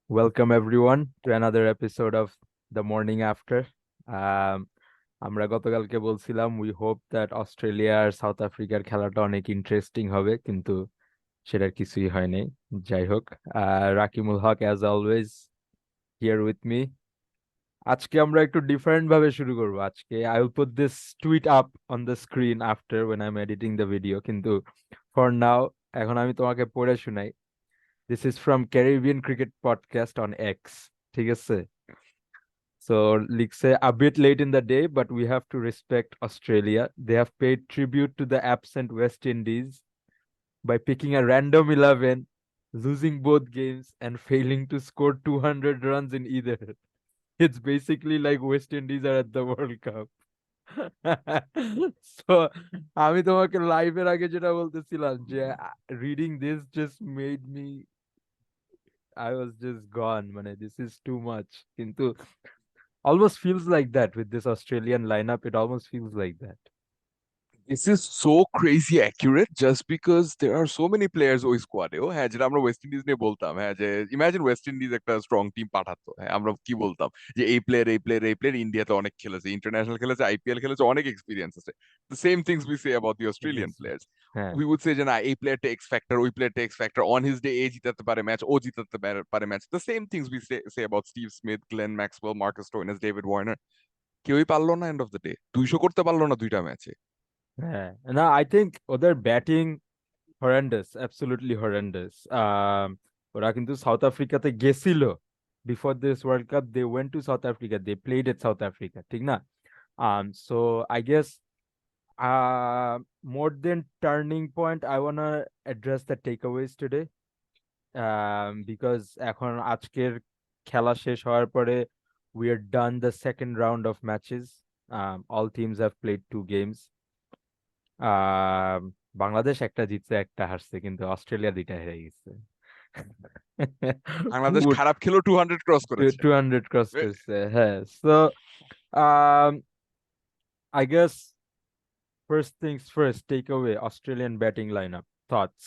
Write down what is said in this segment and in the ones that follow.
Welcome everyone to another episode of The Morning After. Um, আমরা গতকালকে বলছিলাম we hope that Australia আর South আফ্রিকার খেলাটা অনেক ইন্টারেস্টিং হবে, কিন্তু সেটার কিছুই হয়নি। যাই হোক, Rakimul Haque as always here with me. আজকে আমরা একটু ডিফারেন্ট ভাবে শুরু করব। আজকে I will put this tweet up on the screen after when I'm editing the video, কিন্তু ফর নাও এখন আমি তোমাকে পড়ে শোনাই। This is from Caribbean Cricket Podcast on X. ঠিক আছে? So, লিখছে, a bit late in the day, but we have to respect Australia. They have paid tribute to the absent West Indies by picking a random 11, losing both games, and failing to score 200 runs in either. It's basically like West Indies are at the World Cup. So, আমি তোমাকে লাইভের আগে যেটা বলতেছিলাম যে reading this just made me I was just gone. মানে this is too much. কিন্তু almost feels like that with this Australian lineup. It almost feels like that. This is so crazy accurate just because there are so many players ওই স্কোয়াডেও হ্যাঁ যেটা আমরা West Indies নিয়ে বলতাম হ্যাঁ যে imagine West Indies একটা স্ট্রং টিম পাঠাতো হ্যাঁ আমরা কি বলতাম যে এই প্লেয়ার ইন্ডিয়াতে অনেক খেলেছে ইন্টারন্যাশনাল খেলেছে আইপিএল খেলেছে অনেক এক্সপিরিয়েন্স আছে the same things we say about the Australian Yes. players হ্যাঁ, we would say যে না এই প্লেয়ারটা এক্স ফ্যাক্টর ওই প্লেয়ারটা x factor on his day এ জিতাতে পারে ম্যাচ ও জিতাতে পারে match the same things we say about Steve Smith, Glenn Maxwell, Marcus Stoinis, David Warner কেউই পারলো না এন্ড অফ দ্য ডে 200 করতে পারলো না দুইটা ম্যাচে হ্যাঁ। না, I think ওদের ব্যাটিং horrendous, absolutely horrendous. ওরা কিন্তু সাউথ আফ্রিকাতে গেছিল before this World Cup. They went to South Africa. They played at South Africa. ঠিক না? So I guess uh more than turning point, I wanna address the takeaways today. Because এখন আজকের খেলা শেষ হওয়ার পরে we are done the second round of matches. All teams have played 2 games. Bangladesh একটা জিতছে, একটা হারছে, কিন্তু অস্ট্রেলিয়া 2টা হেরে গেছে। বাংলাদেশ খারাপ খেলেও 200 ক্রস করেছে 200 ক্রস করছে, হ্যাঁ। So um I guess first things first, take away Australian batting lineup thoughts.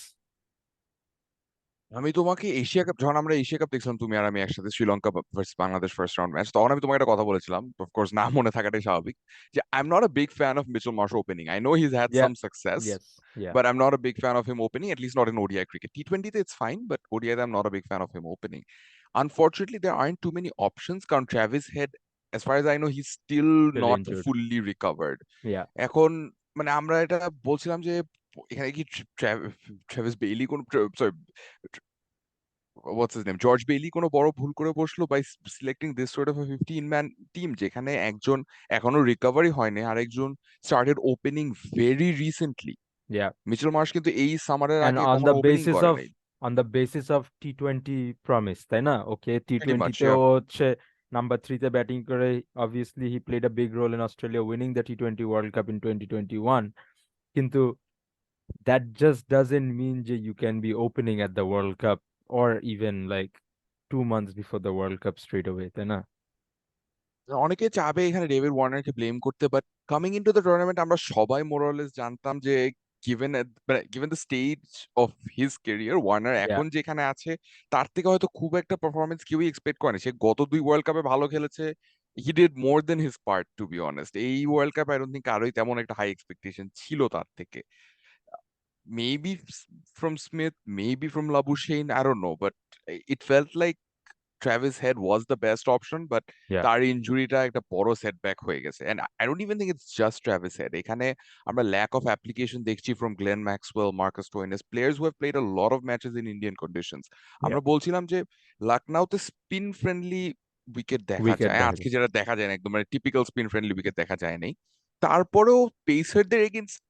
আমি তোমাকে এশিয়া কাপ যখন আমরা এশিয়া কাপ দেখছিলাম তুমি আর আমি একসাথে Sri Lanka versus Bangladesh first round match তখন আমি তোমাকে একটা কথা বলেছিলাম অফকোর্স না মনে থাকাটাই স্বাভাবিক যে I am not a big fan of Mitchell Marsh opening I know his had Yeah. Some success Yes. Yeah. but I'm not a big fan of him opening, at least not in ODI cricket. T20 it's fine, but ODI I'm not a big fan of him opening. Unfortunately, there aren't too many options. কারণ Travis Head, as far as I know, he's still Still not injured. fully recovered. Yeah. এখন মানে আমরা এটা বলছিলাম যে এখানে কি Travis Bailey কোন sorry what's his name George Bailey কোনো বড় ভুল করে বসলো by selecting this sort of a 15 man team যেখানে একজন এখনো রিকভারি হয়নি আর একজন started opening very recently Yeah. Mitchell Marsh কিন্তু এই সামারের And আগে on কখনো the ওপেনিং basis করে of নাই T20 promise, তাই না? ওকে pretty much টি-টোয়েন্টিতে yeah ও হচ্ছে নাম্বার 3-তে ব্যাটিং করে, obviously he played a big role in Australia winning the T20 World Cup in 2021. কিন্তু that just doesn't mean যে you can be opening at the World Cup or even like 2 months before the World Cup straight away, তাই না? অনেকে চাবে এখানে David ওয়ার্নারকে blame করতে but coming into the tournament আমরা সবাই মোরলেস জানতাম যে given given the stage of his career Warner Yeah. এখন যেখানে আছে তার থেকে হয়তো খুব একটা পারফরমেন্স কেউই এক্সপেক্ট করেনি সে গত 2 ওয়ার্ল্ড কাপে ভালো খেলেছে he did more than his part to be honest এই ওয়ার্ল্ড কাপে আই ডোন্ট থিংক কারোই তেমন একটা হাই এক্সপেকটেশন ছিল তার থেকে maybe from Smith maybe from Labuschagne I don't know but it felt like Travis Head was the best option, but Yeah. তার ইনজুরিটা একটা বড় সেটব্যাক হয়ে গেছে and I don't even think it's just Travis Head এখানে আমরা lack of application দেখছি from Glenn Maxwell, Marcus Stoinis, players who have played a lot of matches in Indian conditions. Yeah. আমরা বলছিলাম যে লখনউতে স্পিন ফ্রেন্ডলি উইকেট দেখা wicket যায় দেখা আজকে যায়। যেটা দেখা যায় না একদম মানে টিপিক্যাল স্পিন ফ্রেন্ডলি উইকেট দেখা যায় নাই তারপরেও পেসারদের এগেইনস্ট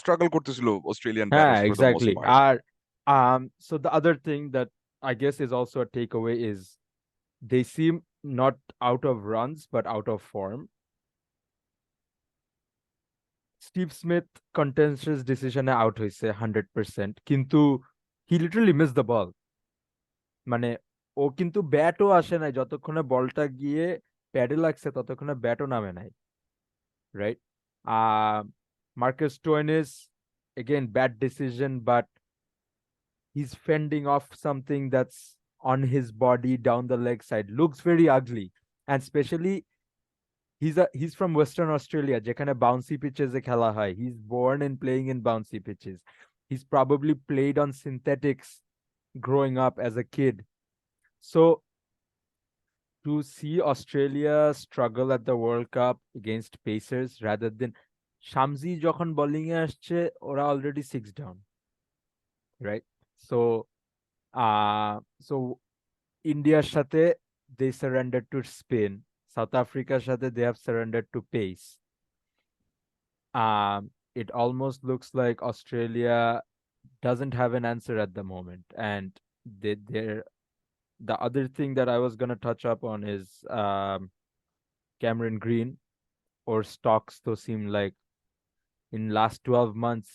স্ট্রাগল করতেছিল অস্ট্রেলিয়ান হ্যাঁ, batters for the most exactly. Part আর so the other thing that I guess is also a takeaway is they seem not out of runs but out of form. Steve Smith contentious decision out হয়েছে 100%, কিন্তু he literally missed the ball. মানে ও কিন্তু ব্যাটও আসে নাই, যতক্ষণে বলটা গিয়ে প্যাডে লাগছে ততক্ষণে ব্যাটও নামে নাই, right? Marcus Stoinis, again bad decision, but he's fending off something that's on his body down the leg side looks very ugly. And especially he's from Western Australia, যেখানে bouncy pitches এ খেলা হয়. He's born and playing in bouncy pitches. He's probably played on synthetics growing up as a kid. So to see Australia struggle at the World Cup against Pacers rather than Shamsi যখন bowling এ আসছে ওরা already 6 down, right? So so ইন্ডিয়ার সাথে they surrendered to Spain. South Africa's সাথে they have surrendered to pace. It almost looks like Australia doesn't have an answer at the moment. And they're the other thing that I was gonna touch up on is Cameron Green or stocks to seem like in last 12 months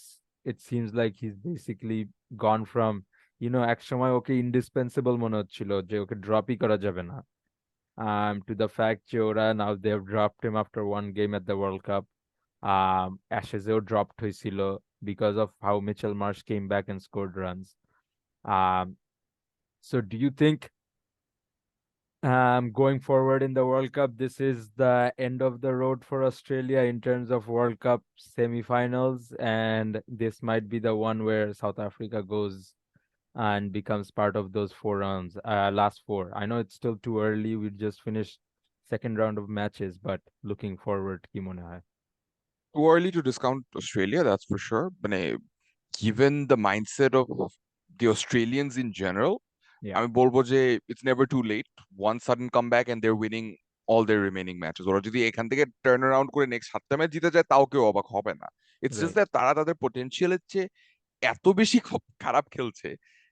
it seems like he's basically gone from এক সময় ওকে indispensable মনে হচ্ছিল যে ওকে ড্রপই করা যাবে না, to the fact যে ওরা now they have dropped him after one game at the World Cup. Ashes-এও dropped হয়েছিল because of how Mitchell Marsh came back and scored runs. So do you think going forward in the World Cup, this is the end of the road for Australia in terms of World Cup semi-finals, and this might be the one where South Africa goes and becomes part of those 4 rounds, last four? I know it's still too early. We just finished second round of matches, but looking forward, কি মনে হয়? Too early to discount Australia, that's for sure. But given the mindset of the Australians in general, Yeah, আমি বলবো যে it's never too late. One sudden comeback and they're winning all their remaining matches. ওরা যদি এখান থেকে turn around করে next 7টা match জিতে যায় তাও কেউ অবাক হবে না। It's just right. দ্যাট তারা তাদের পোটেনশিয়ালের চেয়ে এত বেশি খুব খারাপ খেলছে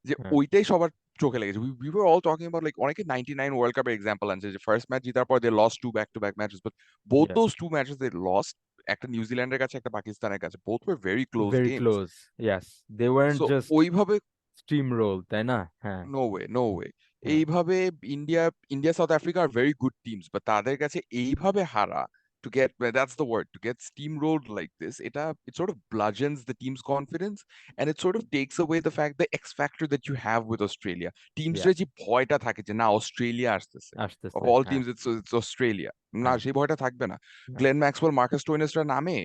যে Yeah, ওইটাই সবার চোখে লেগেছে। We were all talking about like অনেকে 99 ওয়ার্ল্ড কাপের এক্সাম্পল আনছে যে ফার্স্ট ম্যাচ জেতার পর they lost two back to back matches, but both yeah. those two matches they lost, একটা নিউজিল্যান্ডের কাছে একটা পাকিস্তানের কাছে, both were very close Very games. close. Yes. They weren't So just ওইভাবে steamroll, তাই না? হ্যাঁ, নো ওয়ে, নো ওয়ে। হ্যাঁ, এইভাবে India India South Africa are very good teams, but তাদের কাছে এইভাবে হারা, to get, that's the word, to get steam rolled like this, এটা it sort of bludgeons the team's confidence and it sort of takes away the fact, the X factor that you have with Australia. yeah. টিমসরা যে ভয়টা থাকে যে না Australia আসতেছে, of আসতেছে, all হ্যাঁ, teams it's Australia, না হ্যাঁ, সেই ভয়টা থাকবে না। হ্যাঁ, গ্লেন ম্যাক্সওয়েল, মার্কাস স্টোইনিসরা নামে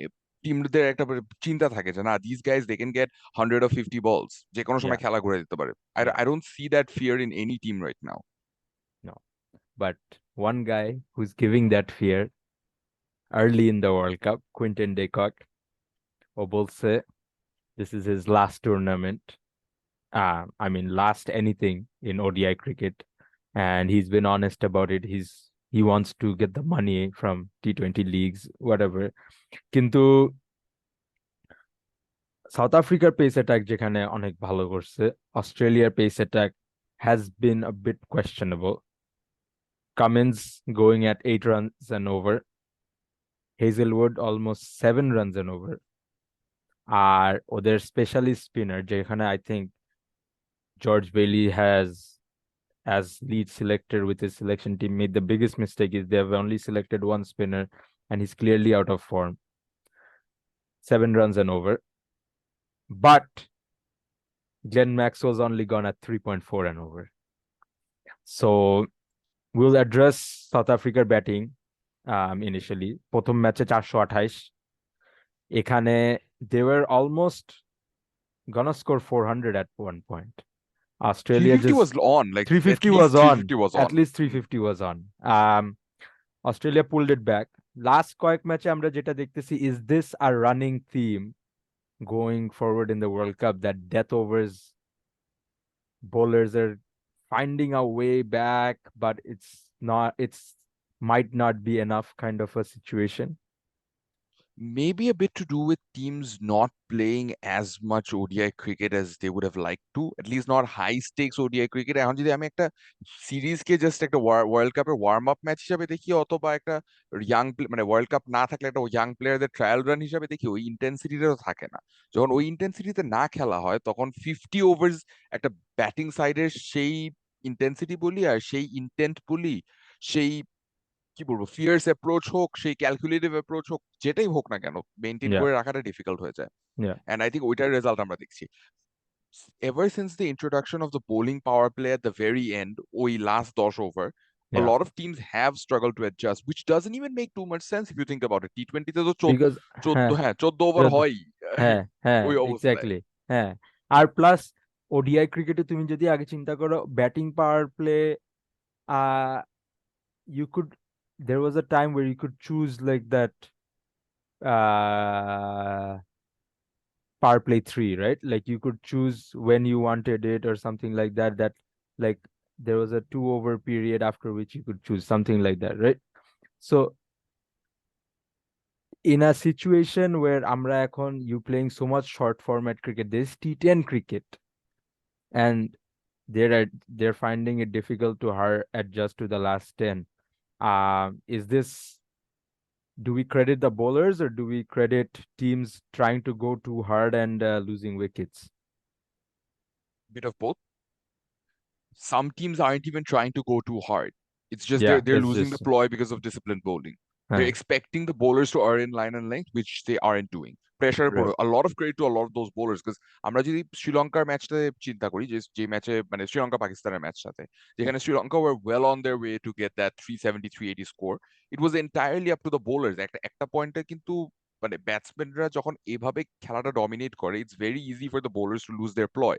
টিমদের একটা চিন্তা থাকে যে না this guys they can get 150 balls, যে কোনো yeah, সময় খেলা ঘুরে দিতে পারে। yeah. I don't see that fear in any team right now. No. But one guy who's giving that fear early in the World Cup, Quinton de Kock, ও বলছে this is his last tournament. I mean, last anything in ODI cricket. And he's been honest about it. He wants to get the money from T20 leagues, whatever. কিন্তু south আফ্রিকার pace attack যেখানে অনেক ভালো করছে, অস্ট্রেলিয়ার pace attack has been a bit questionable. Cummins going at 8 runs and over. Hazelwood almost 7 runs and over. আর ওদের specialist spinner যেখানে I think George Bailey has, as lead selector with his selection team, made the biggest mistake is they have only selected one spinner and he's clearly out of form. 7 runs and over. But Glenn Maxwell's only gone at 3.4 and over. So we'll address South Africa batting initially. প্রথম ম্যাচে 428, এখানে they were almost gonna score 400 at one point. Australia 350 just was on, like at 350 least was on. 350 was At on. least 350 was on. Australia pulled it back. Last কয়েক ম্যাচে আমরা যেটা দেখতেছি, is this a running theme going forward in the World Cup, that death overs bowlers are finding a way back, but it's might not be enough kind of a situation? Maybe a bit to do with teams not playing as much ODI cricket as they would have liked to, at least not high stakes ODI cricket. এখন যদি আমি একটা সিরিজকে just একটা world কাপের warm up match হিসাবে দেখি, অথবা একটা ইয়াং মানে ওয়ার্ল্ড কাপ না থাকলে একটা ইয়াং প্লেয়ারদের ট্রায়াল রান হিসাবে দেখি, ওই ইন্টেন্সিটিটা থাকে না। যখন ওই ইন্টেন্সিটিতে না খেলা হয় তখন 50 ওভার্স একটা ব্যাটিং সাইডের সেই ইন্টেন্সিটি বলি আর সেই ইন্টেন্ট বলি, সেই কি বলবো ফিয়ার্স অ্যাপ্রোচ হোক, সেই ক্যালকুলেটিভ অ্যাপ্রোচ হোক, যেটাই হোক না কেন মেনটেন Yeah, করে রাখাটা ডিফিকাল্ট হয়ে যায়। yeah, এন্ড আই থিঙ্ক ওইটার রেজাল্ট আমরা দেখছি। ever since the introduction of the bowling power play at the very end, ওই last 10 over, a Yeah, lot of teams have struggled to adjust, which doesn't even make too much sense if you think about it. T20 তে তো because 14, হ্যাঁ হ্যাঁ 14 over চোদ্দ হয়ই হ্যাঁ হ্যাঁ ওই অবস্থায়। এক্স্যাক্টলি হ্যাঁ। আর প্লাস ওডিআই ক্রিকেটে তুমি যদি আগে চিন্তা করো batting power play, uh you could there was a time where you could choose like that uh power play 3, right? Like you could choose when you wanted it or something like that, that like there was a 2 over period after which you could choose something like that, right? So in a situation where আমরা এখন you playing so much short format cricket, this T10 cricket, and they're finding it difficult to hard adjust to the last 10. Is this, do we credit the bowlers or do we credit teams trying to go too hard and losing wickets? Bit of both. Some teams aren't even trying to go too hard. It's just they're Yeah, they're it's losing the just ploy because of disciplined bowling. They're uh, expecting the bowlers to earn in line and length, which they aren't doing. Pressure right, a lot of credit to a lot of those bowlers because আমরা যদি শ্রীলঙ্কার ম্যাচটা চিন্তা করি যে যে ম্যাচে মানে শ্রীলঙ্কা পাকিস্তানের ম্যাচটাতে যেখানে Sri Lanka were well on their way to get that 370 380 score, it was entirely up to the bowlers. একটা একটা পয়েন্টে কিন্তু মানে ব্যাটসম্যানরা যখন এভাবে খেলাটা ডমিনেট করে, it's very easy for the bowlers to lose দেয়ার প্লয়।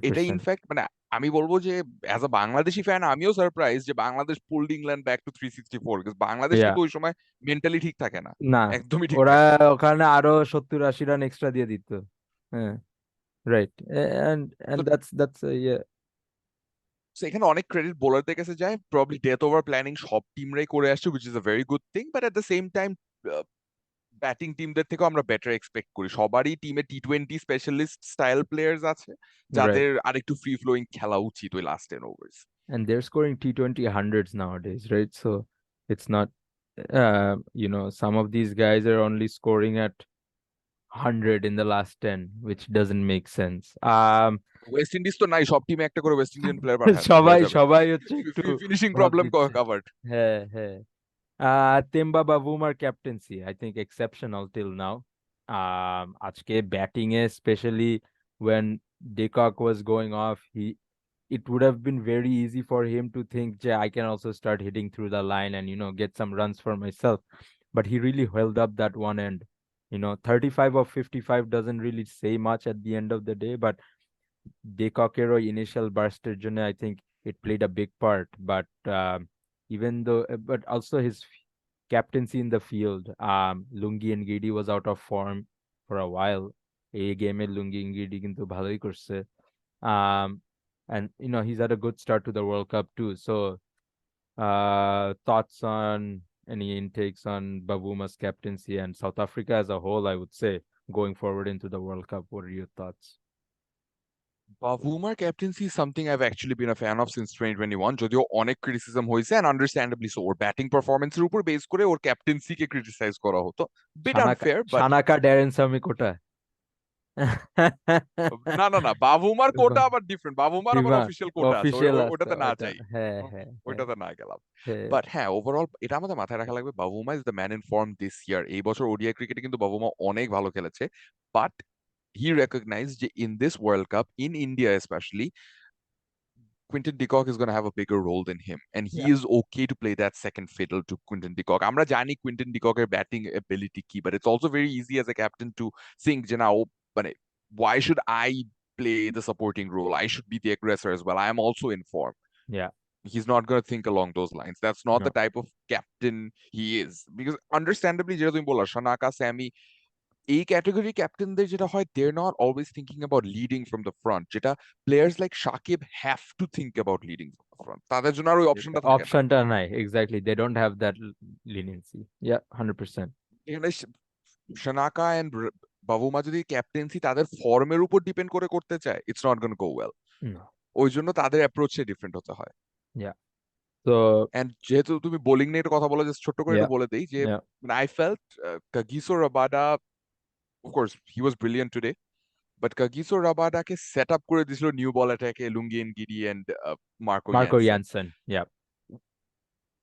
এটা 100%. ইনফ্যাক্ট মানে আমি বলবো যে অ্যাজ আ বাংলাদেশি ফ্যান আমিও সারপ্রাইজ যে Bangladesh pulled England back to 364, because Bangladesh Yeah, কিন্তু ওই সময় মেন্টালি ঠিক থাকে না, না একদমই ঠিক ওরা থাকে না। ওখানে আরো 70-80 রান এক্সট্রা দিয়ে দিত। হ্যাঁ, রাইট। and তো and that's yeah, এখানে অনেক ক্রেডিট বোলারদের কাছে যায়, প্রবলি ডেথ ওভার প্ল্যানিং সব টিমরাই করে আসছে, which is a very good thing, but at the same time batting টিমদের থেকেও আমরা বেটার এক্সপেক্ট করি। সবারই টিমে T20 স্পেশালিস্ট স্টাইল প্লেয়ার্স আছে right. যাদের আরেকটু ফ্রি ফ্লোয়িং খেলা উচিত ওই last 10 overs. And they're scoring T20 hundreds nowadays, right? So it's not, some of these guys are only scoring at 100 in the last 10, which doesn't make sense. West Indies তো নাই, সব টিমে একটা করে West Indian player পাঠান, হয়ে সবাই যাবে। সবাই হচ্ছে একটু ফিনিশিং ভাব প্রবলেম দিচ্ছে। কাভার্ড। হ্যাঁ হ্যাঁ। Temba Bavumar captaincy, I think exceptional till now. আজকে batting A especially when De Kock was going off, it would have been very easy for him to think, yeah, I can also start hitting through the line and get some runs for myself. But he really held up that one end. 35 of 55 doesn't really say much at the end of the day, but De Kockero initial burst জন্য I think it played a big part. But even though, but also his captaincy in the field. Lungi Ngidi was out of form for a while. এই গেমে লুঙ্গি ইংগিডি কিন্তু ভালোই করছে। Um, and he's had a good start to the World Cup too. So thoughts on any intakes on Babuma's captaincy and South Africa as a whole, I would say, going forward into the World Cup. What are your thoughts? বাভুমার captaincy is something I've actually been a fan of since 2021, যদিও অনেক criticism হয়েছে and understandably so. ওর batting পারফরমেন্সের উপর base করে ওর ক্যাপ্টেন্সিকে ক্রিটিসাইজ করা হতো, bit Shanaka, unfair but Shanaka, Darren Samikota. না না না, বাভুমার কোটা আবার ডিফারেন্ট, বাভুমার আবার দিমা অফিসিয়াল কোটা আছে, অফিসিয়াল আছে ওটাতে না ওটা, যাই, হ্যাঁ হ্যাঁ হ্যাঁ ওইটাতে না গেলাম। হ্যাঁ। বাট হ্যাঁ, ওভারঅল এটা আমাদের মাথায় রাখা লাগবে, বাভুমা is the man in form this ইয়ার। এই বছর ওডিআই ক্রিকেটে কিন্তু বাভুমা অনেক ভালো খেলেছে, বাট হি রেকগনাইজ যে in this world cup in India specially Quinton de Kock is going to have a bigger role than him, and Yeah, he is okay to play that second fiddle to Quinton de Kock. আমরা জানি Quinton de Kock এর batting ability কি, but it's also very easy as a captain to think যে না ও মানে why should I play the supporting role? I should be the aggressor as well. I am also in form. yeah, He's not going to think along those lines. That's not no, the type of captain he is. Because understandably, যেটা তুমি বললা, শানাকা, স্যামি, এই category ক্যাপ্টেনদের যেটা হয়, they are not always thinking about leading from the front, যেটা players like Shakib have to think about leading from the front. তাদের জন্য আর ওই অপশনটা থাকে না। অপশনটা নাই, exactly, they don't have that leniency. Yeah, 100%. এখানে শানাকা এন্ড বাবুমা যদি ক্যাপ্টেন্সি তাদের ফর্মের উপর ডিপেন্ড করে করতে চায়, it's not gonna go well. No. ওই জন্য তাদের অ্যাপ্রোচে ডিফারেন্ট হতে হয়। Yeah. So এন্ড যেহেতু তুমি বোলিং নিয়ে একটু কথা বলে, জাস্ট ছোট্ট করে yeah, একটু বলে দেই যে yeah. I felt Kagiso Rabada, of course he was brilliant today, but Kagiso রাবাডাকে set up করে দিয়েছিল new ball অ্যাটাকে lungi Ngidi and Marco Marco Jansen. Jansen. Yeah.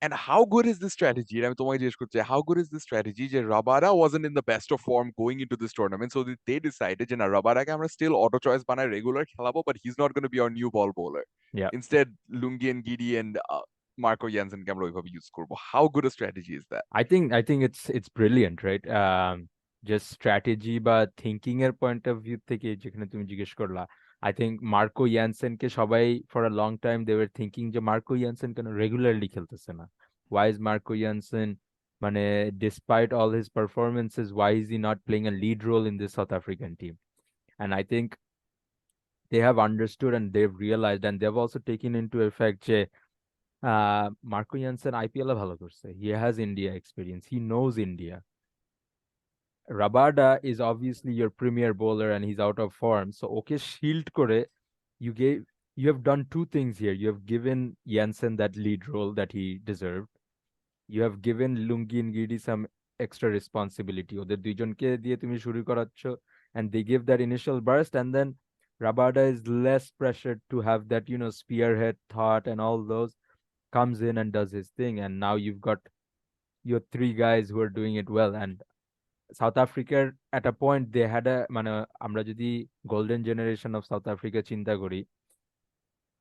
And how good is this strategy? আমি তোমাকে জিজ্ঞেস করছি, how good is this strategy যে Rabada wasn't in the best of form going into this tournament, so they decided যে না, Rabadaকে আমরা still auto choice বানায় regular খেলাবো, but he's not going to be our new ball bowler. Yeah. Instead, Lungi and Gidi and Marco Jansenকে আমরা ওইভাবে use করবো. How good a strategy is that? I think it's brilliant, right? Just strategy বা thinking এর point of view থেকে যেখানে তুমি জিজ্ঞেস করলা, I think মার্কো ইয়ানসেনকে সবাই for a long time they were thinking যে মার্কো ইয়ানসেন কেন রেগুলারলি খেলতেছে না, why is মার্কো ইয়ানসেন মানে despite all his performances why is he not playing a lead role in this South African team? And I think they have understood and they've realized and they've also taken into effect যে Marco Jansen IPL এ ভালো করছে, he has India experience, he knows India. Rabada is obviously your premier bowler and he's out of form, so okay shield kore you have done two things here. You have given Jansen that lead role that he deserved. You have given Lungi and Gidi some extra responsibility, ওদের দুইজনকে দিয়ে তুমি শুরু করাচ্ছ and they give that initial burst, and then Rabada is less pressured to have that, you know, spearhead thought and all those, comes in and does his thing, and now you've got your three guys who are doing it well. And South Africa at a point they had a মানে আমরা যদি golden generation of South Africa চিন্তা করি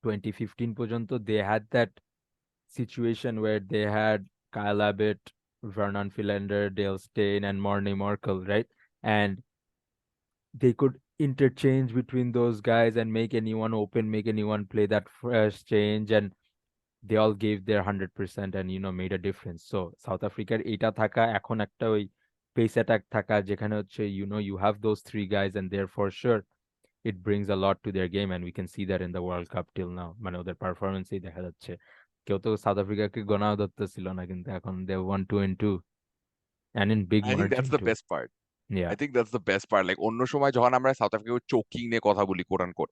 2015 পর্যন্ত they had that situation where they had Kyle Abbott, Vernon Philander, Dale Steyn and Morne Morkel, right? And they could interchange between those guys and make anyone open, make anyone play that first change, and they all gave their 100% and, you know, made a difference. So South Africa এটা থাকা এখন একটা ওই pace attack থাকা যেখানে হচ্ছে, you know, you have those three guys and they're for sure it brings a lot to their game, and we can see that in the World Cup till now. মানে ওদের পারফরমেন্সই দেখা যাচ্ছে, কেউ তো south আফ্রিকাকে গোনাও ধরতেছিল না, কিন্তু এখন they won 2-2 and in big I think margin that's the too. best part. Yeah. I think that's the best part. Like অন্য সময় যখন আমরা সাউথ আফ্রিকা চোকিং নিয়ে কথা বলি, coat unquote,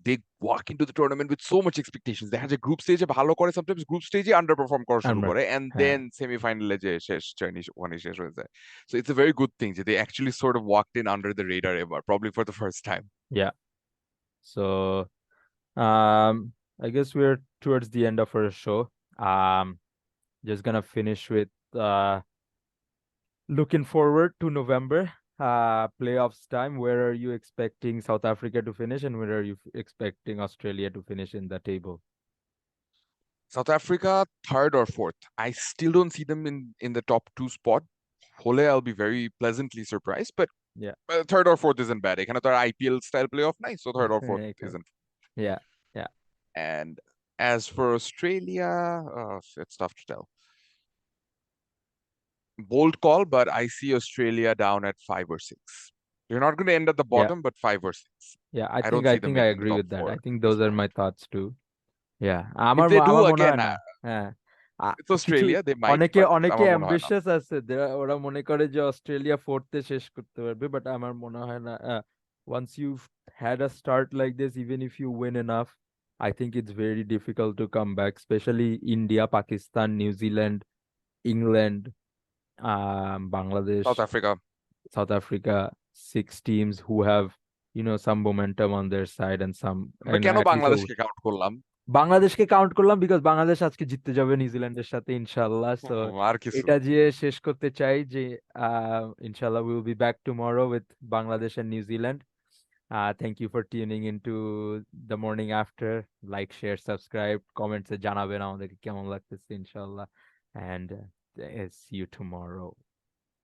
they walk into the tournament with so much expectations. দেখা যায় group স্টেজে ভালো করে, sometimes গ্রুপ স্টেজে আন্ডার পারফর্ম করা শুরু আমরা করে, and হ্যাঁ then সেমিফাইনালে যে শেষ চাইনিজ ওখানে শেষ হয়ে যায়. So it's a very good thing যে they actually sort of walked in under the radar ever, probably for the first time. yeah. So I guess we're towards the end of our show. um just gonna finish with looking forward to November playoffs time. Where are you expecting South Africa to finish, and where are you expecting Australia to finish in the table? South Africa, third or fourth. I still don't see them in the top two spot. হলে I'll be very pleasantly surprised, but Yeah. third or fourth isn't bad. এখানে তো আর IPL style playoff নাই, so third or fourth isn't. Yeah. Yeah. And as for Australia, it's tough to tell. Bold call, but I see Australia down at 5 or 6. You're not going to end at the Yeah. bottom, but 5 or 6. Yeah. I don't see them I making the agree top with that. four I think this those are tournament. my thoughts too. Yeah. If they do, আমার মনে again, হয় না। হ্যাঁ it's কিছু Australia, they might, অনেকে but অনেকে আমার মনে হয় না. অ্যাম্বিশিয়াস আছে, ওরা মনে করে যে অস্ট্রেলিয়া ফোর্থে শেষ করতে পারবে, বাট আমার মনে হয় না। once you've had a start like this, even if you win enough, I think it's very difficult to come back, especially India, Pakistan, New Zealand, England, Bangladesh, South Africa. South Africa, 6 teams who have, you know, some momentum on their side and some, আমরা and কেন at least বাংলাদেশকে count করলাম? বাংলাদেশকে count করলাম because Bangladesh আজকে জিততে যাবে নিউজিল্যান্ডের সাথে ইনশাআল্লাহ। সো আর কিছু এটা দিয়ে শেষ করতে চাই যে ইনশাআল্লাহ will be back tomorrow with Bangladesh and New Zealand. Thank you for tuning into the morning after. Like, share, subscribe, কমেন্টসে জানাবেন আমাদেরকে কেমন লাগতেছে ইনশাআল্লাহ, এন্ড সি ইউ টুমরো।